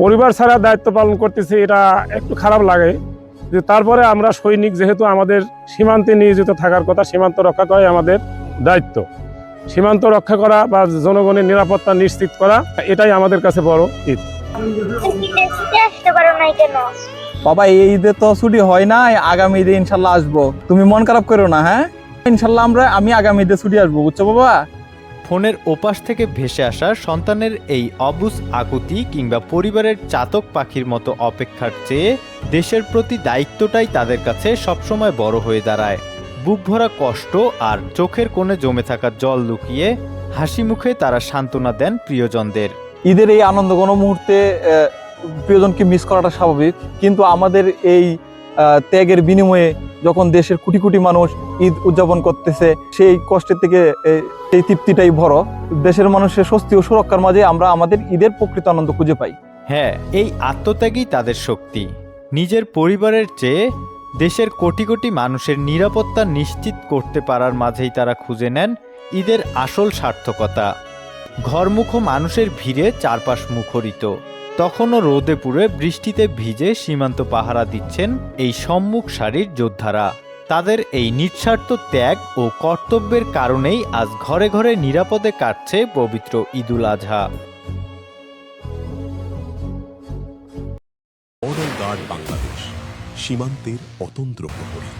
পরিবার ছাড়া দায়িত্ব পালন করতেছি, এটা একটু খারাপ লাগে। যে তারপরে আমরা সৈনিক, যেহেতু আমাদের সীমান্তে নিয়োজিত থাকার কথা, সীমান্ত রক্ষা করাই আমাদের দায়িত্ব। সীমান্ত রক্ষা করা বা জনগণের নিরাপত্তা নিশ্চিত করা, এটাই আমাদের কাছে বড় ঈদ। বাবা, এই ঈদে তো ছুটি হয় না, আগামী ঈদে ইনশাল্লাহ আসবো। তুমি মন খারাপ করো না, হ্যাঁ? ইনশাল্লাহ আমি আগামী ঈদে ছুটি আসবো, বুঝছো বাবা? ফোনের ওপাশ থেকে ভেসে আসা সন্তানের এই অবুঝ আকুতি কিংবা পরিবারের চাতক পাখির মতো অপেক্ষার চেয়ে দেশের প্রতি দায়িত্বটাই তাদের কাছে সবসময় বড় হয়ে দাঁড়ায়। বুক ভরা কষ্ট আর চোখের কোণে জমে থাকা জল লুকিয়ে হাসি মুখে তারা সান্ত্বনা দেন প্রিয়জনদের। ঈদের এই আনন্দ কোনো মুহূর্তে প্রিয়জনকে মিস করাটা স্বাভাবিক, কিন্তু আমাদের এই ত্যাগের বিনিময়ে যখন দেশের কোটি কোটি মানুষ ঈদ উদযাপন করতেছে, সেই কষ্টের থেকে সেই তৃপ্তিটাই বড়। দেশের মানুষের স্বস্তি ও সুরক্ষার মাঝে আমরা আমাদের ঈদের প্রকৃত আনন্দ খুঁজে পাই। হ্যাঁ, এই আত্মত্যাগই তাদের শক্তি। নিজের পরিবারের চেয়ে দেশের কোটি কোটি মানুষের নিরাপত্তা নিশ্চিত করতে পারার মাঝেই তারা খুঁজে নেন ঈদের আসল সার্থকতা। ঘরমুখো মানুষের ভিড়ে চারপাশ মুখরিত। তখনও রোদে পুড়ে বৃষ্টিতে ভিজে সীমান্ত পাহারা দিচ্ছেন এই সম্মুখ সারির যোদ্ধারা। তাদের এই নিঃস্বার্থ ত্যাগ ও কর্তব্যের কারণেই আজ ঘরে ঘরে নিরাপদে কাটছে পবিত্র ঈদুল আজহা। বর্ডার গার্ড বাংলাদেশ, সীমান্তের অতন্দ্র প্রহরী।